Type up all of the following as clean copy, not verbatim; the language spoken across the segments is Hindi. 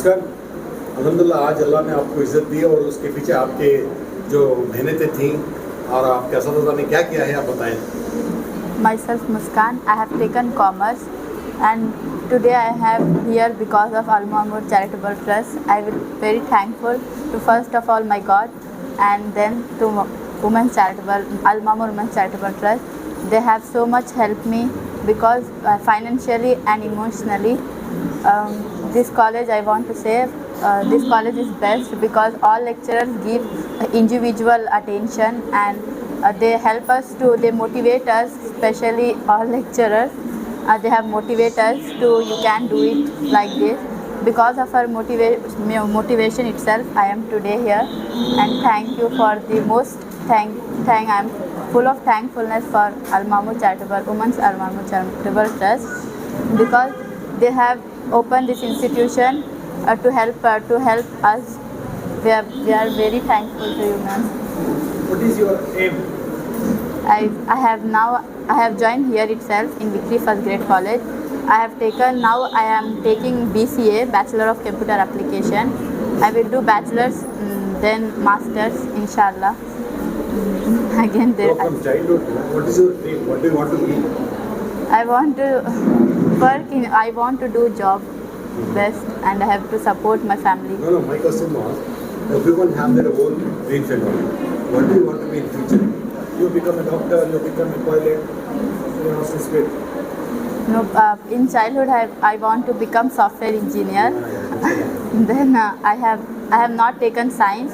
नमस्कार। अल्हम्दुलिल्लाह आज अल्लाह ने आपको इज़्ज़त दी और उसके पीछे आपके जो मेहनतें थीं और आपके असतिज़ा ने क्या किया है आप बताएं। Myself Muskan. I have taken commerce and today I have here because of Al Maamur Charitable Trust. I will very thankful to first of all my God and then to Women's Charitable Al Maamur Women's Charitable Trust. They have so much helped me because financially and emotionally. This college I want to say this college is best because all lecturers give individual attention and they help us to, they motivate us, especially all lecturers. They have motivated us to, you can do it like this. Because of our motivation itself, I am today here. And thank you for the most I am full of thankfulness for Al Maamur Charitable Women's Al Maamur Charitable Trust because they have opened this institution to help us. We are very thankful to you, ma'am. What is your aim? I have joined here itself in Victory First Grade College. I am taking BCA, Bachelor of Computer Application. I will do bachelor's, then master's, inshallah. Again there. So from childhood, what is your dream? What do you want to be? I want to I want to do job best and I have to support my family. No, my question was, everyone have their own dreams and all. What do you want to be in future? You become a doctor, you become a pilot, you know, since great. No, in childhood I want to become software engineer. Then I have not taken science.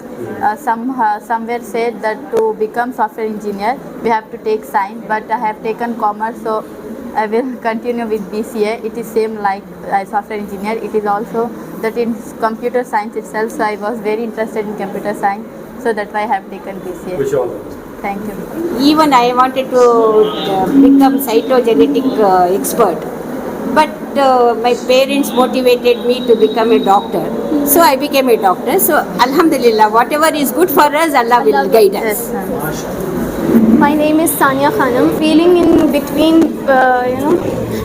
Somewhere said that to become software engineer we have to take science, but I have taken commerce, so I will continue with BCA. It is same like software engineer. It is also that in computer science itself, so I was very interested in computer science, so that's why I have taken BCA. Wish you all the best. Thank you. Even I wanted to become cytogenetic expert, but my parents motivated me to become a doctor. So I became a doctor. So Alhamdulillah, whatever is good for us, Allah will guide us. Yes, ma'am. My name is Sania Khanam. Feeling in between,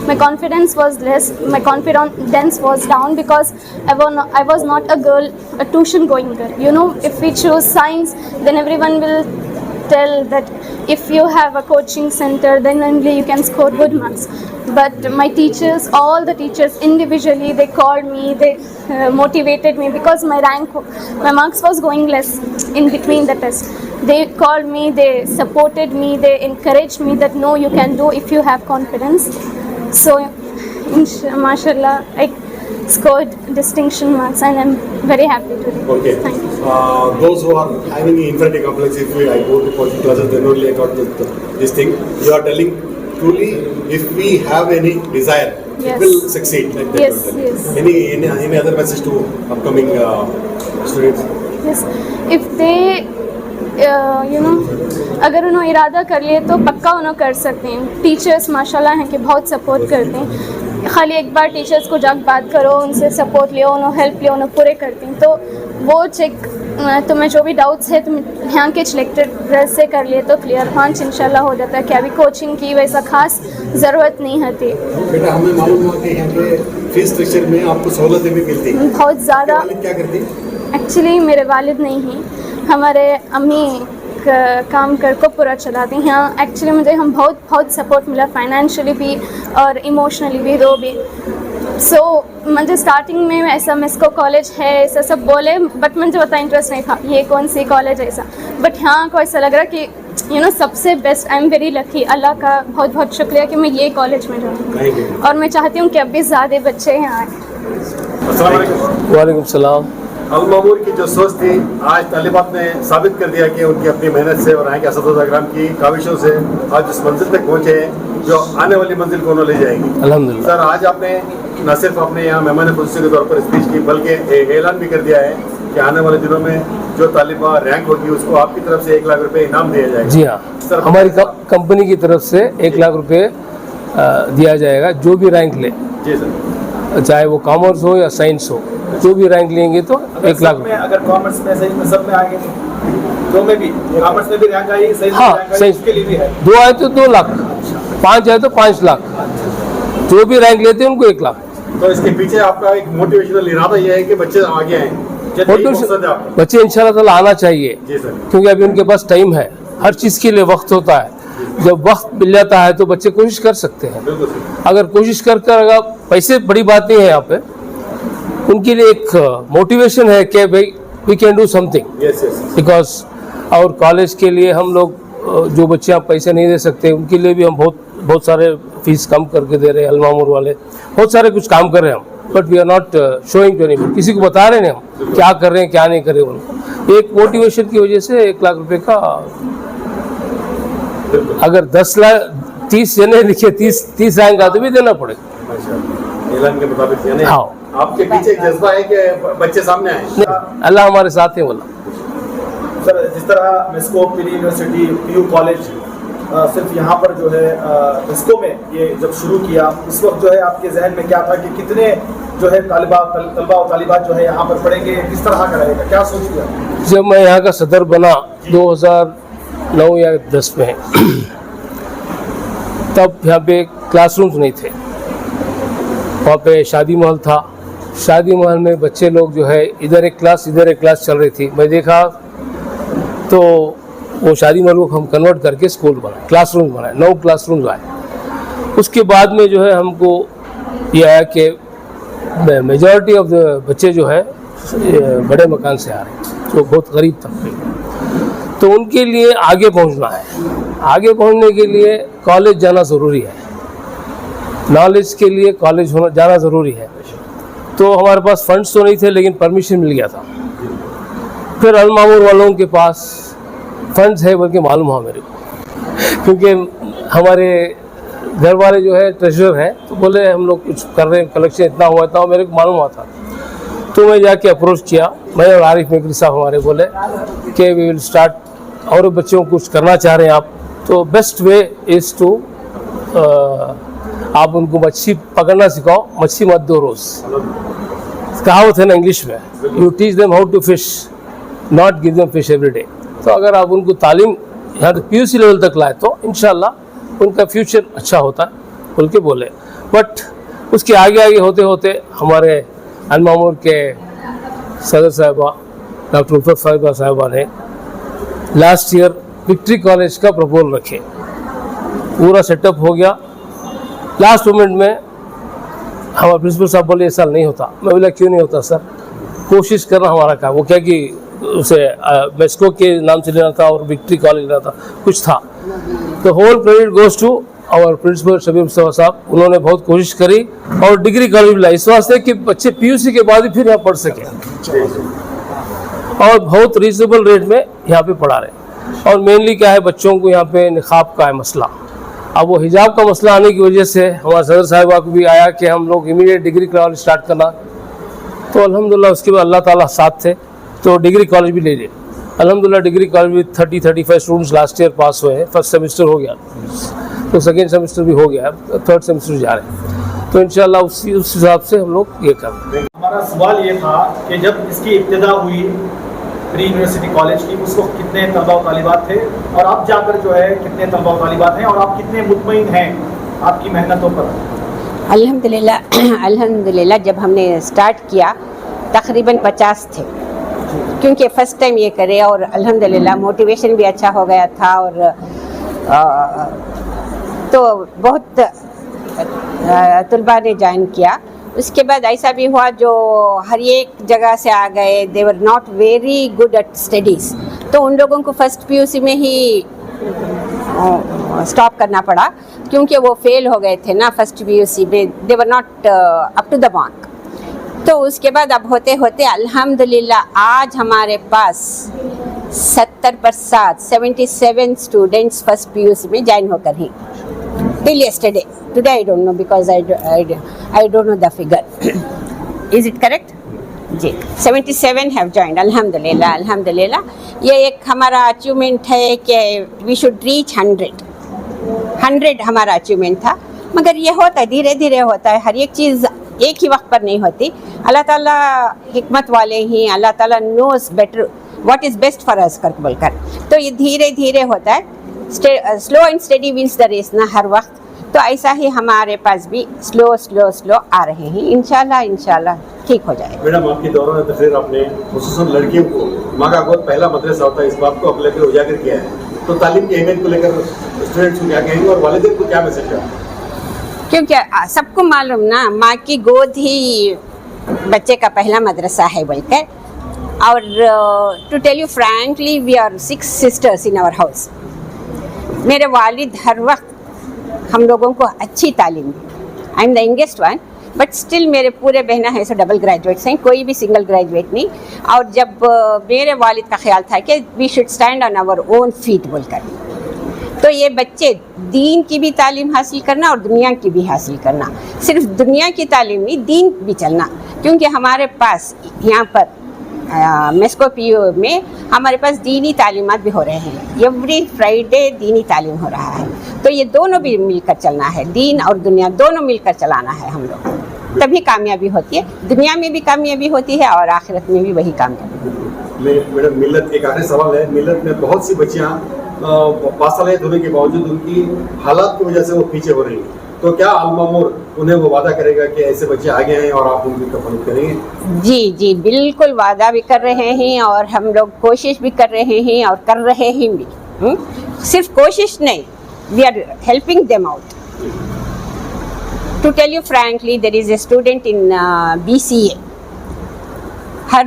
my confidence was less. My confidence was down because I was not a girl, a tuition going girl. You know, if we choose science, then everyone will tell that if you have a coaching center, then only you can score good marks. But my teachers, all the teachers individually, they called me, they motivated me because my marks was going less in between the test. They called me, they supported me, they encouraged me that no, you can do if you have confidence. So, mashallah, I scored distinction marks and I'm very happy today. Okay. Thank you. Those who are having inferiority complex, if I go to coaching classes, then only I got this thing. You are telling truly, if we have any desire, Yes. it will succeed. Like that. Yes, yes. Any other message to upcoming students? Yes, if they अगर उन्होंने इरादा कर लिए तो पक्का उन्होंने कर सकते हैं. टीचर्स माशाल्लाह हैं कि बहुत सपोर्ट करते हैं. खाली एक बार टीचर्स को जाकर बात करो, उनसे सपोर्ट लियो, उन्होंने हेल्प लियो, उन्होंने पूरे करते हैं. तो वो चेक तुम्हें जो भी डाउट्स है तुम यहाँ के सिलेक्टेड से कर लिए तो क्लियर 5 इंशाल्लाह हो जाता है कि अभी कोचिंग की वैसा खास ज़रूरत नहीं होती. बेटा हमें मालूम हुआ कि यहाँ के फीस स्ट्रक्चर में आपको सहूलतें भी मिलती हैं. बहुत ज़्यादा. क्या करती हैं? एक्चुअली मेरे वालिद नहीं हैं, हमारे अम्मी काम कर को पूरा चलाती हैं. एक्चुअली मुझे बहुत सपोर्ट मिला फाइनेंशियली भी और इमोशनली भी, दो भी. सो मुझे स्टार्टिंग में ऐसा मिसको कॉलेज है ऐसा सब बोले, बट मुझे उतना इंटरेस्ट नहीं था ये कौन सी कॉलेज ऐसा. बट यहाँ को ऐसा लग रहा कि सबसे best. I am very lucky. अल्लाह का बहुत शुक्रिया कि मैं ये कॉलेज में रहूँ और मैं चाहती हूँ कि अब भी ज़्यादा बच्चे यहाँ आए. वालेकुम सलाम. अल मामूर की जो सोच थी आज तालिबात ने साबित कर दिया कि उनकी अपनी मेहनत से और यहाँ के असतिज़ा किराम की काविशों से आज उस मंजिल तक पहुँचे हैं जो आने वाली मंजिल को उन्होंने ले जाएंगी. अल्हम्दुलिल्लाह. सर आज आपने न सिर्फ अपने यहाँ मेहमान खुसूसी के तौर पर स्पीच की बल्कि ऐलान भी कर दिया है कि आने वाले दिनों में जो तालिबा रैंक होगी उसको आपकी तरफ से 1 लाख रुपए इनाम दिया जाएगा. जी हाँ सर, हमारी कंपनी की तरफ से 1 लाख रुपए दिया जाएगा जो भी रैंक ले. जी सर. चाहे वो कॉमर्स हो या साइंस हो, जो भी रैंक लेंगे तो 1 लाख रुपए. अगर कॉमर्स में साइंस में सब में आगे दो में भी कॉमर्स में भी रैंक आई, साइंस में हाँ, रैंक आई, साइंस उसके लिए भी है. 2 आए तो 2 लाख, 5 आए तो 5 लाख, जो भी रैंक लेते हैं उनको 1 लाख. तो इसके पीछे आपका एक मोटिवेशनल इरादा ये है कि बच्चे आगे आए, मोटिवेशन बच्चे इंशाल्लाह ताला आना चाहिए, जी सर। क्योंकि अभी उनके पास टाइम है, हर चीज़ के लिए वक्त होता है। जब वक्त मिल जाता है तो बच्चे कोशिश कर सकते हैं। बिल्कुल सर। अगर कोशिश कर अगर पैसे बड़ी बात नहीं है यहाँ पे, उनके लिए एक मोटिवेशन है कि भाई we can do something, yes yes. Because और कॉलेज के लिए हम लोग जो बच्चे आप पैसे नहीं दे सकते उनके लिए भी हम बहुत सारे फीस कम करके दे रहे हैं। अलमामुर वाले बहुत सारे कुछ काम कर रहे हैं हम, but we are not showing to anyone, किसी को बता रहे नहीं हम क्या कर रहे हैं क्या नहीं कर रहे हैं। उनको एक मोटिवेशन की वजह से 1 लाख रुपए का, अगर 10 लाख 30 जने लिखे 30 रैंक आते भी देना पड़ेगा। अच्छा, ऐलान के मुताबिक यानी हाँ। आपके पीछे एक जज्बा है कि बच्चे सामने आए। नहीं, अल्लाह हमारे साथ है बोला। सर जिस तरह मेस्को प्री यूनिवर्सिटी पीयू कॉलेज सिर्फ यहाँ पर जो है मेस्को में ये जब शुरू किया, उस वक्त जो है आपके जहन में क्या था कि कितने जो है तलबा और तालिबात जो है यहाँ पर पढ़ेंगे, किस तरह का रहेगा, क्या सोच लिया? जब मैं यहाँ का सदर बना 2009 या 10 में, तब यहाँ पे क्लासरूम्स नहीं थे, वहाँ पे शादी महल था। शादी महल में बच्चे लोग जो है इधर एक क्लास चल रही थी। मैं देखा तो वो शादी महल को हम कन्वर्ट करके स्कूल बनाए, क्लासरूम बनाए, 9 क्लासरूम्स आए। उसके बाद में जो है हमको ये आया कि मेजॉरिटी ऑफ द बच्चे जो है बड़े मकान से आ रहे हैं, जो बहुत गरीब तबके, तो उनके लिए आगे पहुंचना है। आगे पहुंचने के लिए कॉलेज जाना ज़रूरी है, नॉलेज के लिए कॉलेज जाना ज़रूरी है। तो हमारे पास फंड्स तो नहीं थे, लेकिन परमिशन मिल गया था। फिर अलमामुर वालों के पास फंड्स है बल्कि मालूम हुआ मेरे को, क्योंकि हमारे घर वाले जो है ट्रेजरर हैं, तो बोले हम लोग कुछ कर रहे हैं, कलेक्शन इतना हुआ, मेरे को मालूम हुआ था। तो मैं जाके अप्रोच किया, मैं और आरिफ मेकरी साहब हमारे बोले कि वी विल स्टार्ट, और बच्चों को कुछ करना चाह रहे हैं आप, तो बेस्ट वे इज़ टू आप उनको मच्छी पकड़ना सिखाओ, मच्छी मत दो रोज़। कहावत है ना इंग्लिश में, you teach them how to fish, not give them fish every day. तो अगर आप उनको तालीम यहाँ तक PUC लेवल तक लाए तो इंशाल्लाह उनका फ्यूचर अच्छा होता है बोल के बोले। बट उसके आगे होते होते हमारे अलमामुर के सदर साहिबा डॉक्टर उल्फत साहिबा ने लास्ट ईयर विक्ट्री कॉलेज का प्रपोजल रखे, पूरा सेटअप हो गया। लास्ट मोमेंट में हमारे प्रिंसिपल साहब बोले इस साल नहीं होता। मैं बोला क्यों नहीं होता सर, कोशिश करना हमारा काम। वो क्या कि उसे मेस्को के नाम से लेना था और विक्ट्री कॉलेज लेना था, कुछ था। तो whole credit goes to our principal Shabir Mustafa साहब, उन्होंने बहुत कोशिश करी और डिग्री कॉलेज भी लाई, इस वास्ते कि बच्चे PUC के बाद ही फिर यहाँ पढ़ सकें, और बहुत रीजनेबल रेट में यहाँ पे पढ़ा रहे। और मेनली क्या है, बच्चों को यहाँ पे निकाब का है मसला। अब वो हिजाब का मसला आने की वजह से हमारे सदर साहिबा को भी आया कि हम लोग इमीडिएट डिग्री कॉलेज स्टार्ट करना। तो अल्हम्दुलिल्लाह उसके बाद अल्लाह ताला साथ थे, तो डिग्री कॉलेज भी ले लिए। अल्हम्दुलिल्लाह डिग्री कॉलेज में 30-35 स्टूडेंट्स लास्ट ईयर पास हुए हैं। फर्स्ट सेमेस्टर हो गया, तो सेकेंड सेमेस्टर भी हो गया, थर्ड सेमेस्टर जा रहे हैं। तो इंशाल्लाह उस हिसाब से हम लोग ये कर रहे हैं। हमारा सवाल ये था कि जब इसकी इब्तिदा हुई प्री यूनिवर्सिटी कॉलेज की, उस वक्त कितने तलबा और तालिबात थे, और अब जाकर जो है कितने तलबा और तालिबात हैं, और आप कितने मुतमईन हैं आपकी मेहनतों पर? अल्हम्दुलिल्लाह जब हमने स्टार्ट किया तकरीबन 50 थे, क्योंकि फ़र्स्ट टाइम ये करे, और अल्हम्दुलिल्लाह मोटिवेशन भी अच्छा हो गया था। और तो बहुत तलबा ने ज्वाइन किया। उसके बाद ऐसा भी हुआ जो हर एक जगह से आ गए, they were not very good at studies, तो उन लोगों को फर्स्ट PUC में ही स्टॉप करना पड़ा, क्योंकि वो फेल हो गए थे ना फर्स्ट PUC में, they were not up to the mark. तो उसके बाद अब होते होते अल्हम्दुलिल्लाह आज हमारे पास 70% 77 स्टूडेंट्स फर्स्ट PUC में ज्वाइन होकर हैं till yesterday. Today I don't know because I don't know the figure. Is it correct? Ji 77 have joined. अल्हम्दुलिल्लाह अल्हम्दुलिल्लाह। ये एक हमारा अचीवमेंट है कि वी शुड रीच 100 हमारा अचीवमेंट था। मगर ये होता है, धीरे धीरे होता है, हर एक चीज़ एक ही वक्त पर नहीं होती। अल्लाह ताला हिकमत वाले ही, Allah Taala knows better what is best for us कर बोलकर। तो ये धीरे धीरे होता है, slow and study wins the race ना हर वक्त। तो ऐसा ही हमारे पास भी स्लो स्लो स्लो आ रहे हैं। इंशाल्लाह ठीक हो जाएगा। मैडम, आपकी दौरान तकरीर आपने खुसूसन लड़कियों को माँ का गोद पहला मदरसा होता है इस बात को अपने लेकर उजागर किया है, तो तालीम की अहमियत को लेकर स्टूडेंट्स को क्या कहेंगे और वालिदैन को क्या मैसेज है? क्योंकि सबको मालूम ना, माँ की गोद ही बच्चे का पहला मदरसा है बोलकर। और to tell you frankly, we are 6 sisters in our house. मेरे वालिद हर वक्त हम लोगों को अच्छी तालीम दी। I am the youngest one, but still मेरे पूरे बहना है सो डबल ग्रेजुएट्स हैं, कोई भी सिंगल ग्रेजुएट नहीं। और जब मेरे वालिद का ख्याल था कि we should stand on our own feet बोलकर, तो ये बच्चे दीन की भी तालीम हासिल करना और दुनिया की भी हासिल करना, सिर्फ दुनिया की तालीम नहीं, दीन भी चलना। क्योंकि हमारे पास यहाँ पर मेस्को पीओ में हमारे पास दीनी तालीमात भी हो रहे हैं। एवरी फ्राइडे दीनी तालीम हो रहा है, तो ये दोनों भी मिलकर चलना है, दीन और दुनिया दोनों मिलकर चलाना है हम लोग, तभी कामयाबी होती है। दुनिया में भी कामयाबी होती है और आखिरत में भी वही कामयाबी। मैडम, मिल्लत, एक आखिरी सवाल है। मिल्लत में बहुत सी बच्चियाँ बासलाहियत होने के बावजूद उनकी हालात की वजह से वो पीछे हो रही हैं, तो क्या अल-मामूर उन्हें वो वादा करेगा कि ऐसे बच्चे आगे हैं और आप उनकी कफालत करेंगे? जी बिल्कुल वादा भी कर रहे हैं और हम लोग कोशिश भी कर रहे हैं और कर रहे हैं भी। सिर्फ कोशिश नहीं, we are helping them out. To tell you frankly, there is a student in BCA. Her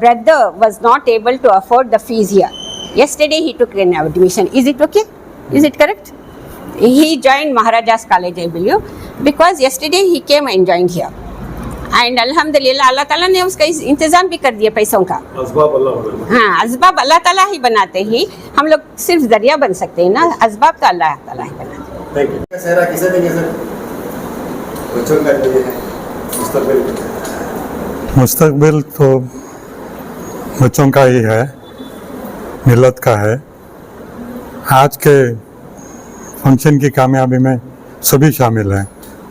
brother was not able to afford the fees here. Yesterday he took an admission. Is it okay? Is it correct? He joined Maharaja's College, I believe, because yesterday he came and joined here. And Alhamdulillah, Allah Ta'ala ने उसका इंतज़ाम भी कर दिया पैसों का। असबाब अल्लाह बनाता है। हाँ, असबाब अल्लाह ताला ही बनाते हैं, हम लोग सिर्फ जरिया बन सकते हैं ना, असबाब तो अल्लाह ताला ही बनाते हैं। Thank you. सहरा किसे देंगे सर? बच्चों का जो है मुस्तकबिल तो बच्चों का ही है, मिल्लत का है। आज के फंक्शन की कामयाबी में सभी शामिल हैं,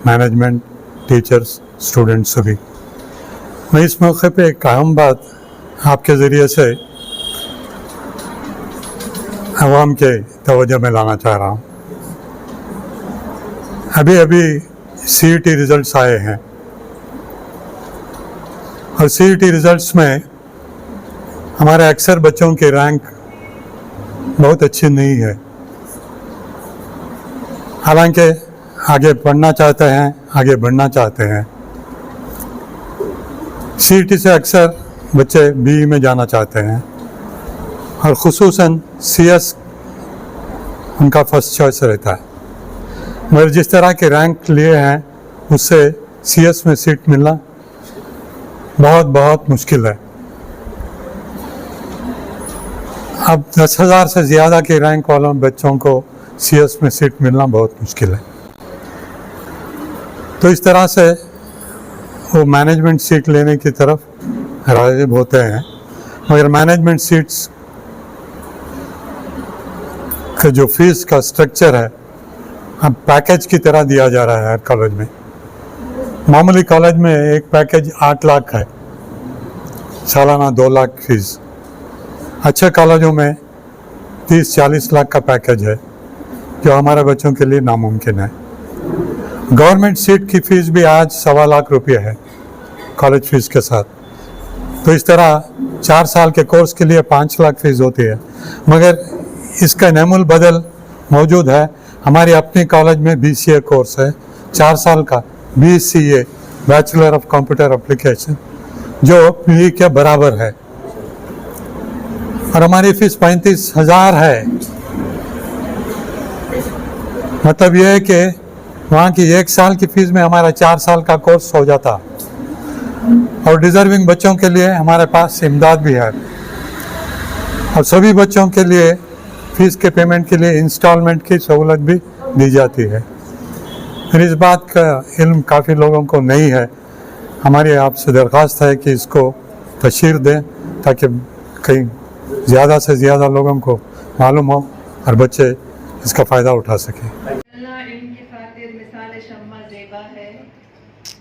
मैनेजमेंट, टीचर्स, स्टूडेंट्स सभी। मैं इस मौके पे एक अहम बात आपके ज़रिए से आवाम के तवज्जो में लाना चाह रहा हूँ। अभी CET रिज़ल्ट्स आए हैं और CET रिज़ल्ट्स में हमारे अक्सर बच्चों की रैंक बहुत अच्छी नहीं है। हालांकि आगे पढ़ना चाहते हैं, आगे बढ़ना चाहते हैं। CET से अक्सर बच्चे BE में जाना चाहते हैं और ख़ुसूसन CS उनका फर्स्ट चॉइस रहता है। मगर जिस तरह के रैंक लिए हैं उससे CS में सीट मिलना बहुत मुश्किल है। अब 10,000 से ज़्यादा के रैंक वालों बच्चों को CS में सीट मिलना बहुत मुश्किल है। तो इस तरह से वो मैनेजमेंट सीट लेने की तरफ राग़िब होते हैं, मगर मैनेजमेंट सीट्स का जो फीस का स्ट्रक्चर है अब पैकेज की तरह दिया जा रहा है हर कॉलेज में। मामूली कॉलेज में एक पैकेज 8 लाख है, सालाना 2 लाख फीस। अच्छे कॉलेजों में 30-40 लाख का पैकेज है, जो हमारे बच्चों के लिए नामुमकिन है। गवर्नमेंट सीट की फ़ीस भी आज 1.25 लाख रुपये है कॉलेज फ़ीस के साथ। तो इस तरह 4 साल के कोर्स के लिए 5 लाख फीस होती है, मगर इसका नेमुल बदल मौजूद है। हमारी अपनी कॉलेज में BCA कोर्स है 4 साल का, BCA bachelor of computer application, जो PE के बराबर है, और हमारी फीस 35,000 है। मतलब यह है कि वहाँ की 1 साल की फीस में हमारा 4 साल का कोर्स हो जाता। और डिज़र्विंग बच्चों के लिए हमारे पास इमदाद भी है, और सभी बच्चों के लिए फीस के पेमेंट के लिए इंस्टॉलमेंट की सहूलत भी दी जाती है। फिर इस बात का इल्म काफ़ी लोगों को नहीं है। हमारी आपसे दरख्वास्त है कि इसको तशहीर दें ताकि कहीं ज़्यादा से ज़्यादा लोगों को मालूम हो और बच्चे इसका फ़ायदा उठा सकें। पिघलना इनकी खातिर मिसाल शम्मा ज़ेबा है,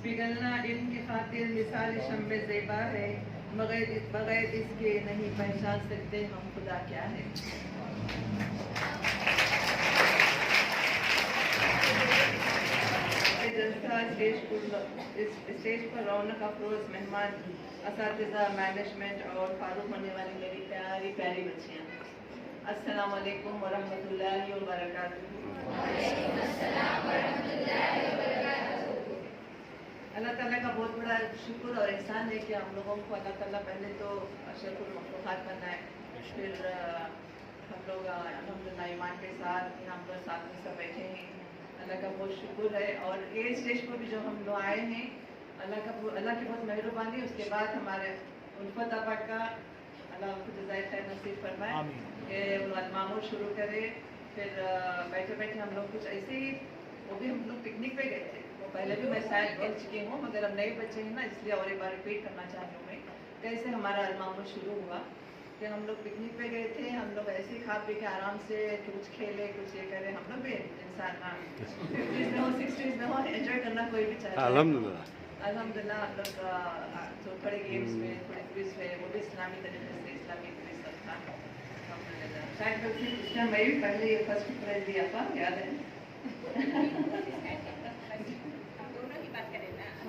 पिघलना इनकी खातिर मिसाल शम्मे ज़ेबा है, बगैर इसके नहीं पहचान सकते हम खुदा क्या है। स्टेज पर रौनक अफरोज मेहमान असातिज़ा मैनेजमेंट और फारूक होने वाली मेरी प्यारी प्यारी बच्चियाँ, अस्सलाम वालेकुम वरहमतुल्लाहि व बरकातुहू। अल्लाह ताला का बहुत बड़ा शुक्र और एहसान है कि हम लोगों को अल्लाह ताला पहले तो अशरफुल मखलूक़ात बनाए, फिर हम लोग अल्हम्दुलिल्लाह ईमान के साथ यहाँ पर साथ में सब बैठे हैं। अल्लाह का बहुत शुक्र है। और ये स्टेज पर भी जो हम लोग आए हैं, अल्लाह की बहुत मेहरबानी। उसके बाद हमारे उल्फत आपा का अल्लाह उनको जज़ाए खैर नसीब फरमाए कि वो मामूल शुरू करे। फिर बैठे बैठे हम लोग कुछ ऐसे ही, वो भी हम लोग पिकनिक पे गए थे, वो पहले भी मैं शायद बोल चुकी हूँ, मगर हम नए बच्चे हैं ना, इसलिए और एक बार रिपीट करना चाहती हूँ मैं। कैसे हमारा मामूल शुरू हुआ कि हम लोग पिकनिक पे गए थे, हम लोग ऐसे ही खा पी के आराम से कुछ खेले, कुछ ये करे। हम लोग भी इंसान ना 50s में हो 60s में हो, एंजॉय करना कोई भी चाहता है। अल्हम्दुलिल्लाह हम लोग तो थोड़े गेम्स में, थोड़े क्विज में, वो भी इस्लामी तरीके से इस्लामी क्विज सब था। अल्हम्दुलिल्लाह शायद उस टाइम मैं भी पहले फर्स्ट प्राइज दिया था, याद है?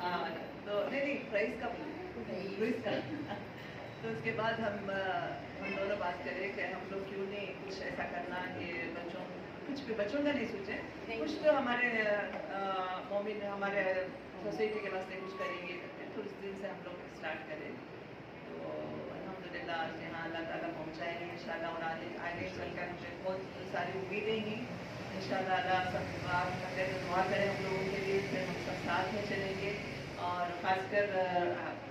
हाँ, तो नहीं प्राइज का क्विज का। तो उसके बाद हम दोनों बात करें कि हम लोग क्यों नहीं कुछ ऐसा करना कि बच्चों, कुछ भी बच्चों का नहीं सोचे, कुछ तो हमारे मोमिन हमारे सोसाइटी के वास्ते कुछ करेंगे। तो उस दिन से हम लोग स्टार्ट करें। तो अल्हम्दुलिल्लाह यहाँ अल्लाह ताला पहुँचाएंगे इंशाल्लाह। और आगे चलकर मुझे बहुत सारी उम्मीदें हैं इंशाल्लाह। अल्लाह सब अगर दुआ करें हम लोगों के लिए, फिर हम सब साथ में चलेंगे। और ख़ासकर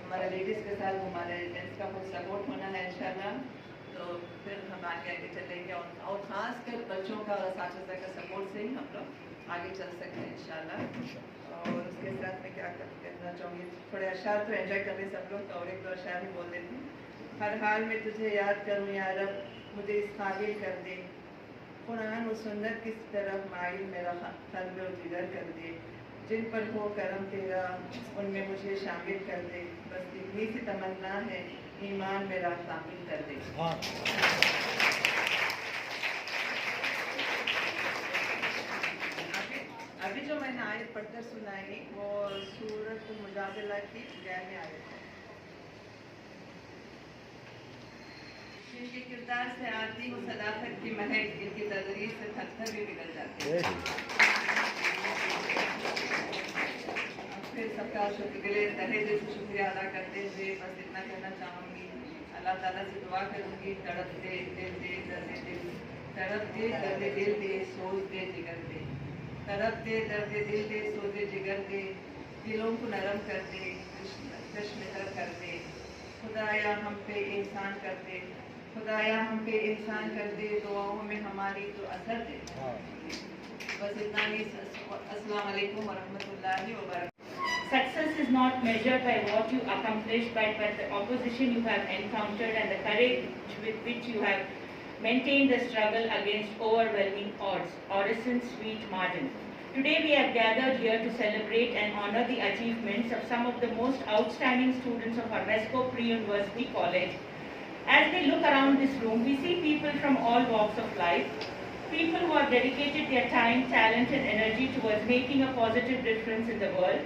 हमारे लेडीज़ के साथ हमारे जेंट्स का बहुत सपोर्ट होना है इंशाल्लाह। तो फिर हम आगे चलेंगे और ख़ासकर बच्चों का और साथ-साथ का सपोर्ट से ही हम लोग आगे चल सकते हैं इंशाल्लाह। और उसके साथ में क्या करना चाहूँगी, थोड़े अशार तो एंजॉय कर रहे सब लोग, तो और एक दो अशार ही बोल देती हूँ। हर हाल में तुझे याद करूँ या रब, मुझे इस काबिल कर दे, कुरान और सुन्नत किस तरफ माइल मेरा क़ल्ब और जिगर कर दे, जिन पर हो करम तेरा उनमें मुझे शामिल कर दे, बस इतनी सी तमन्ना है ईमान मेरा शामिल कर दे। अभी जो मैंने आयत पढ़कर सुनाई वो सूरत मुजादिला की 11वीं आयत है। जिनके किरदार से आती हो सदाकत की महक, इनकी तदरीस से थर भी बिगड़ जाते हैं। फिर सबका शुक्रिया, तहे दिल से शुक्रिया अदा करते हुए बस इतना कहना चाहूँगी, अल्लाह ताला से दुआ करूँगी, तड़प दे दिल दे दर्द दिल, तड़प दे दर्द दिल दे सोच दे जिगर दे, तड़प दे दर्द दिल दे सोच दे जिगर दे, दिलों को नरम कर दे, कश्मतर कर दे, खुदाया हम पे एहसान कर दे, खुदाया हम पे एहसान कर दे, दुआओं में हमारी तो असर दे। बस इतना ही। अस्सलाम वालेकुम वरहमतुल्लाहि व बरकातुहू। Success is not measured by what you accomplish, but by the opposition you have encountered and the courage with which you have maintained the struggle against overwhelming odds. Orison Sweet Margin. Today we have gathered here to celebrate and honor the achievements of some of the most outstanding students of our Mesco Pre-University College. As we look around this room, we see people from all walks of life, people who have dedicated their time, talent and energy towards making a positive difference in the world,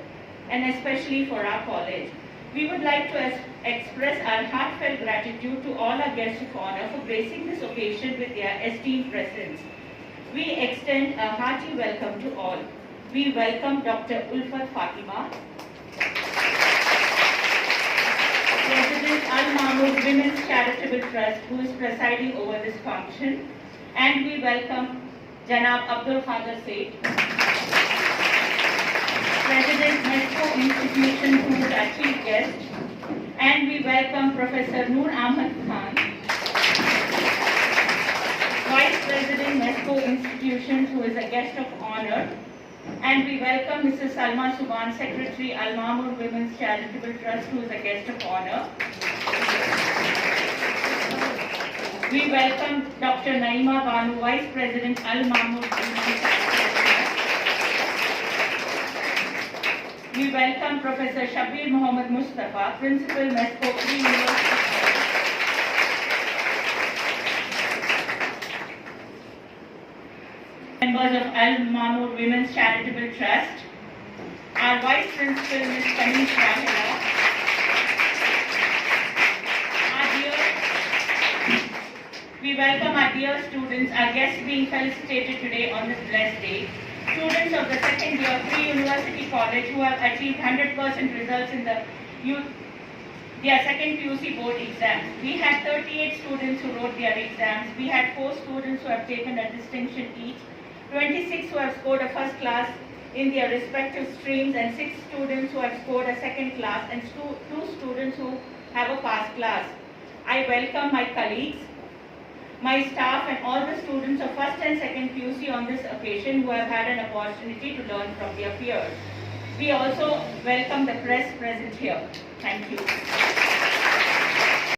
and especially for our college. We would like to express our heartfelt gratitude to all our guests of honor for gracing this occasion with their esteemed presence. We extend a hearty welcome to all. We welcome Dr. Ulfat Fatima, President Al Mamour Women's Charitable Trust, who is presiding over this function, and we welcome Janab Abdul Khader Seth, President Mesco Institution, who is our chief guest, and we welcome Professor Noor Ahmed Khan, Vice President Mesco Institution, who is a guest of honor, and we welcome Mrs. Salma Subhan, Secretary Al Mamour Women's Charitable Trust, who is a guest of honor. We welcome Dr. Naima Banu, Vice President Al Mamour Women's Charitable Trust. We welcome Professor Shabir Mohammed Mustafa, Principal Mesco Pre-University College. Members of Al Mamour Women's Charitable Trust, our Vice Principal, Ms. Kanish Rahila, we welcome our dear students, our guests being felicitated today on this blessed day. Students of the second year Pre-University College who have achieved 100% results in their second PUC board exams. We had 38 students who wrote their exams. We had 4 students who have taken a distinction each, 26 who have scored a first class in their respective streams, and 6 students who have scored a second class, and 2 students who have a pass class. I welcome my colleagues, my staff and all the students of first and second PUC on this occasion who have had an opportunity to learn from their peers. We also welcome the press present here. Thank you.